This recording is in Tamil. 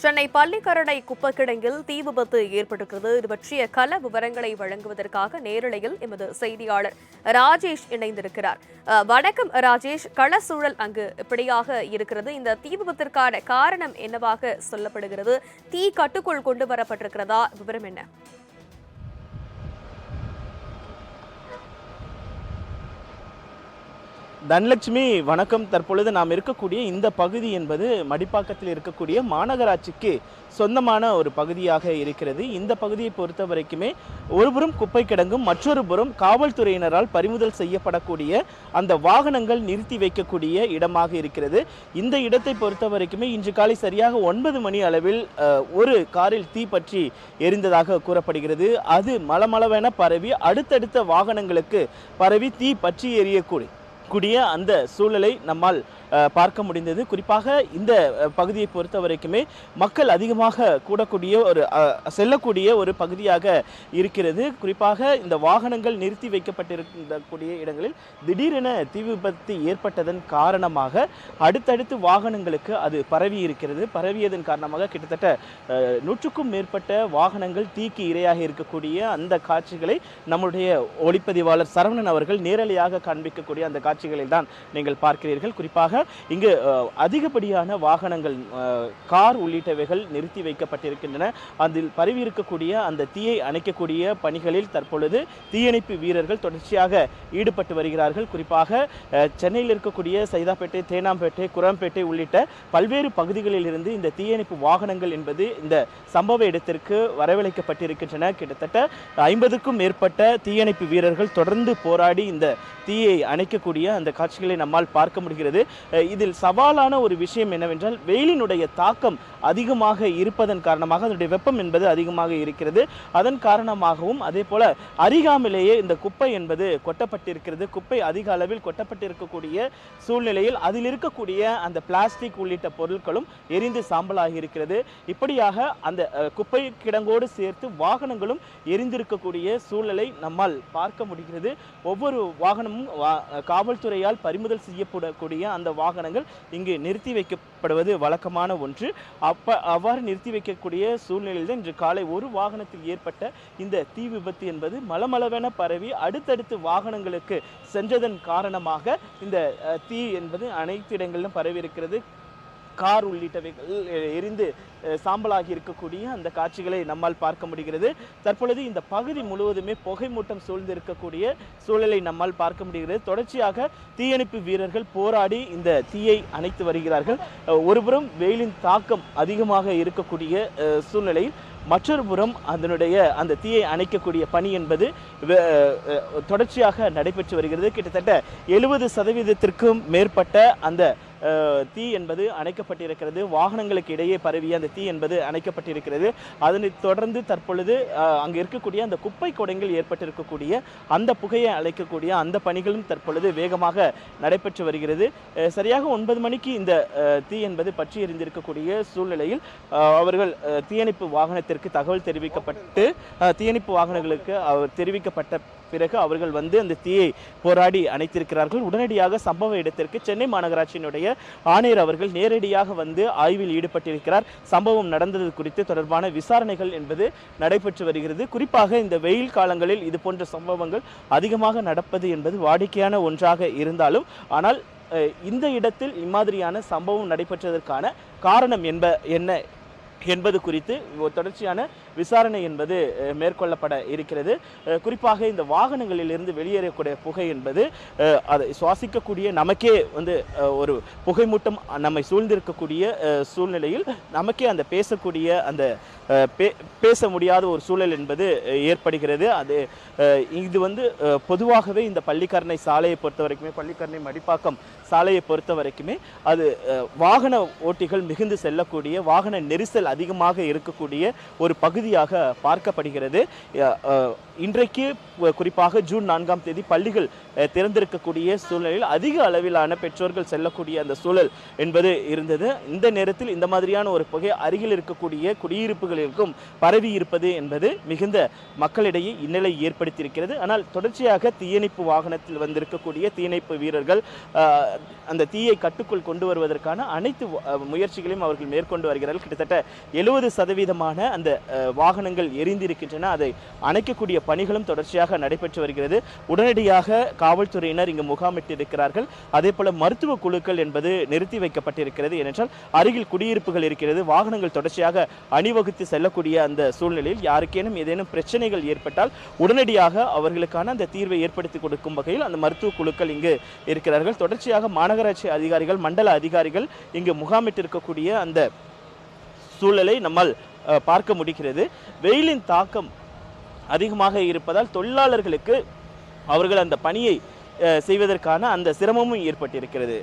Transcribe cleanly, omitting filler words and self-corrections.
சென்னை பள்ளிக்கரணை குப்பக்கிடங்கில் தீ விபத்து ஏற்பட்டிருக்கிறது. இது பற்றிய கள விவரங்களை வழங்குவதற்காக நேரலையில் எமது செய்தியாளர் ராஜேஷ் இணைந்திருக்கிறார். வணக்கம் ராஜேஷ், கள சூழல் அங்கு எப்படியாக இருக்கிறது? இந்த தீ விபத்திற்கான காரணம் என்னவாக சொல்லப்படுகிறது? தீ கட்டுக்குள் கொண்டு வரப்பட்டிருக்கிறதா? விவரம் என்ன? தனலட்சுமி வணக்கம். தற்பொழுது நாம் இருக்கக்கூடிய இந்த பகுதி என்பது மடிப்பாக்கத்தில் இருக்கக்கூடிய மாநகராட்சிக்கு சொந்தமான ஒரு பகுதியாக இருக்கிறது. இந்த பகுதியை பொறுத்த வரைக்குமே ஒருபுறம் குப்பை கிடங்கும், மற்றொரு புறம் காவல்துறையினரால் பறிமுதல் செய்யப்படக்கூடிய அந்த வாகனங்கள் நிறுத்தி வைக்கக்கூடிய இடமாக இருக்கிறது. இந்த இடத்தை பொறுத்த வரைக்குமே இன்று காலை சரியாக 9 மணி அளவில் ஒரு காரில் தீ பற்றி எரிந்ததாக கூறப்படுகிறது. அது மளமளவென பரவி அடுத்தடுத்த வாகனங்களுக்கு பரவி தீ பற்றி எரியக்கூடிய அந்த சூழலை நம்மால் பார்க்க முடிந்தது. குறிப்பாக இந்த பகுதியை பொறுத்த வரைக்குமே மக்கள் அதிகமாக கூடக்கூடிய செல்லக்கூடிய ஒரு பகுதியாக இருக்கிறது. குறிப்பாக இந்த வாகனங்கள் நிறுத்தி வைக்கப்பட்டிருக்கக்கூடிய இடங்களில் திடீரென தீ விபத்து ஏற்பட்டதன் காரணமாக அடுத்தடுத்து வாகனங்களுக்கு அது பரவி இருக்கிறது. பரவியதன் காரணமாக கிட்டத்தட்ட 100க்கும் மேற்பட்ட வாகனங்கள் தீக்கு இரையாக இருக்கக்கூடிய அந்த காட்சிகளை நம்முடைய ஒளிப்பதிவாளர் சரவணன் அவர்கள் நேரலையாக காண்பிக்கக்கூடிய அந்த காட்சிகளை தான் நீங்கள் பார்க்கிறீர்கள். குறிப்பாக இங்கு அதிகப்படியான வாகனங்கள், கார் உள்ளிட்டவைகள் நிறுத்தி வைக்கப்பட்டிருக்கின்றன. அதில் பரவி இருக்கக்கூடிய அந்த தீயை அணைக்கக்கூடிய பணிகளில் தற்பொழுது தீயணைப்பு வீரர்கள் தொடர்ச்சியாக ஈடுபட்டு வருகிறார்கள். குறிப்பாக சென்னையில் இருக்கக்கூடிய சைதாப்பேட்டை, தேனாம்பேட்டை, குரம்பேட்டை உள்ளிட்ட பல்வேறு பகுதிகளில் இருந்து இந்த தீயணைப்பு வாகனங்கள் என்பது இந்த சம்பவ இடத்திற்கு வரவழைக்கப்பட்டிருக்கின்றன. கிட்டத்தட்ட 50க்கும் மேற்பட்ட தீயணைப்பு வீரர்கள் தொடர்ந்து போராடி இந்த தீயை அணைக்கக்கூடிய அந்த காட்சிகளை நம்மால் பார்க்க முடிகிறது. இதில் சவாலான ஒரு விஷயம் என்னவென்றால் வெயிலினுடைய தாக்கம் அதிகமாக இருப்பதன் காரணமாக அதனுடைய வெப்பம் என்பது அதிகமாக இருக்கிறது. அதன் காரணமாகவும் அதே போல அருகாமையிலேயே இந்த குப்பை என்பது கொட்டப்பட்டிருக்கிறது. குப்பை அதிக அளவில் கொட்டப்பட்டிருக்கக்கூடிய சூழ்நிலையில் அதில் இருக்கக்கூடிய அந்த பிளாஸ்டிக் உள்ளிட்ட பொருட்களும் எரிந்து சாம்பலாகி இருக்கிறது. இப்படியாக அந்த குப்பை கிடங்கோடு சேர்த்து வாகனங்களும் எரிந்திருக்கக்கூடிய சூழலை நம்மால் பார்க்க முடிகிறது. ஒவ்வொரு வாகனமும் காவல்துறையால் பறிமுதல் செய்யப்படக்கூடிய அந்த வாகனங்கள் இங்கு நிறுத்தி வைக்கப்படுவது வழக்கமான ஒன்று. அவ்வாறு நிறுத்தி வைக்கக்கூடிய சூழ்நிலையில் இன்று காலை ஒரு வாகனத்தில் ஏற்பட்ட இந்த தீ விபத்து என்பது மளமளவென பரவி அடுத்தடுத்து வாகனங்களுக்கு சென்றதன் காரணமாக இந்த தீ என்பது அனைத்து இடங்களிலும் பரவி இருக்கிறது. கார் உள்ளிட்டவைகள் எரிந்து சாம்பலாகி இருக்கக்கூடிய அந்த காட்சிகளை நம்மால் பார்க்க முடிகிறது. தற்பொழுது இந்த பகுதி முழுவதுமே புகை மூட்டம் சூழ்ந்து இருக்கக்கூடிய சூழலை நம்மால் பார்க்க முடிகிறது. தொடர்ச்சியாக தீயணைப்பு வீரர்கள் போராடி இந்த தீயை அணைத்து வருகிறார்கள். ஒருபுறம் வெயிலின் தாக்கம் அதிகமாக இருக்கக்கூடிய சூழ்நிலையில் மற்றொரு புறம் அதனுடைய அந்த தீயை அணைக்கக்கூடிய பணி என்பது தொடர்ச்சியாக நடைபெற்று வருகிறது. கிட்டத்தட்ட 70% மேற்பட்ட அந்த தீ என்பது அணைக்கப்பட்டிருக்கிறது. வாகனங்களுக்கு இடையே பரவிய அந்த தீ என்பது அணைக்கப்பட்டிருக்கிறது. அதனைத் தொடர்ந்து தற்பொழுது அங்கு இருக்கக்கூடிய அந்த குப்பை கொடைகள் ஏற்பட்டிருக்கக்கூடிய அந்த புகையை அழைக்கக்கூடிய அந்த பணிகளும் தற்பொழுது வேகமாக நடைபெற்று வருகிறது. சரியாக 9 மணிக்கு இந்த தீ என்பது பற்றி எரிந்திருக்கக்கூடிய சூழ்நிலையில் அவர்கள் தீயணைப்பு வாகனத்திற்கு தகவல் தெரிவிக்கப்பட்டு தீயணைப்பு வாகனங்களுக்கு தெரிவிக்கப்பட்ட பிறகு அவர்கள் வந்து அந்த தீயை போராடி அணைத்திருக்கிறார்கள். உடனடியாக சம்பவ இடத்திற்கு சென்னை மாநகராட்சியினுடைய ஆணையர் அவர்கள் நேரடியாக வந்து ஆய்வில் ஈடுபட்டிருக்கிறார். சம்பவம் நடந்தது குறித்து தொடர்பான விசாரணைகள் என்பது நடைபெற்று வருகிறது. குறிப்பாக இந்த வெயில் காலங்களில் இது போன்ற சம்பவங்கள் அதிகமாக நடப்பது என்பது வாடிக்கையான ஒன்றாக இருந்தாலும் ஆனால் இந்த இடத்தில் இம்மாதிரியான சம்பவம் நடைபெற்றதற்கான காரணம் என்ன என்பது குறித்து தொடர்ச்சியான விசாரணை என்பது மேற்கொள்ளப்பட இருக்கிறது. குறிப்பாக இந்த வாகனங்களில் இருந்து வெளியேறக்கூடிய புகை என்பது அதை சுவாசிக்கக்கூடிய நமக்கே வந்து ஒரு புகைமூட்டம் நம்மை சூழ்ந்திருக்கக்கூடிய சூழ்நிலையில் நமக்கே அந்த பேசக்கூடிய அந்த பேச முடியாத ஒரு சூழல் என்பது ஏற்படுகிறது. இது வந்து பொதுவாகவே இந்த பள்ளிக்கரணை சாலையை பொறுத்த வரைக்குமே, பள்ளிக்கரணை மடிப்பாக்கம் சாலையை பொறுத்த வரைக்குமே அது வாகன ஓட்டிகள் மிகுந்து செல்லக்கூடிய, வாகன நெரிசல் அதிகமாக இருக்கக்கூடிய ஒரு பகுதியாக பார்க்கப்படுகிறது. இன்றைக்கு குறிப்பாக ஜூன் 4ஆம் தேதி பள்ளிகள் திறந்திருக்கக்கூடிய சூழ்நிலையில் அதிக அளவிலான பெற்றோர்கள் செல்லக்கூடிய அந்த சூழல் என்பது இருந்தது. இந்த நேரத்தில் இந்த மாதிரியான ஒரு புகை அருகில் இருக்கக்கூடிய குடியிருப்புகளிற்கும் பரவி இருப்பது என்பது மிகுந்த மக்களிடையே இன்னலை ஏற்படுத்தியிருக்கிறது. ஆனால் தொடர்ச்சியாக தீயணைப்பு வாகனத்தில் வந்திருக்கக்கூடிய தீயணைப்பு வீரர்கள் அந்த தீயை கட்டுக்குள் கொண்டு வருவதற்கான அனைத்து முயற்சிகளையும் அவர்கள் மேற்கொண்டு வருகிறார்கள். கிட்டத்தட்ட 70% அந்த வாகனங்கள் எரிந்திருக்கின்றன. அதை அணைக்கக்கூடிய பணிகளும் தொடர்ச்சியாக நடைபெற்று வருகிறது. உடனடியாக காவல்துறையினர் இங்கு முகாமிட்டிருக்கிறார்கள். அதே போல மருத்துவ குழுக்கள் என்பது நிறுத்தி வைக்கப்பட்டிருக்கிறது. ஏனென்றால் அருகில் குடியிருப்புகள் இருக்கிறது. வாகனங்கள் தொடர்ச்சியாக அணிவகுத்து செல்லக்கூடிய அந்த சூழ்நிலையில் யாருக்கேனும் ஏதேனும் பிரச்சனைகள் ஏற்பட்டால் உடனடியாக அவர்களுக்கான அந்த தீர்வை ஏற்படுத்தி கொடுக்கும் வகையில் அந்த மருத்துவ குழுக்கள் இங்கு இருக்கிறார்கள். தொடர்ச்சியாக மாநகராட்சி அதிகாரிகள், மண்டல அதிகாரிகள் இங்கு முகாமிட்டிருக்கக்கூடிய அந்த சூழலை நம்மால் பார்க்க முடிகிறது. வெயிலின் தாக்கம் அதிகமாக இருப்பதால் தொழிலாளர்களுக்கு அவர்கள் அந்த பணியை செய்வதற்கான அந்த சிரமமும் ஏற்பட்டிருக்கிறது.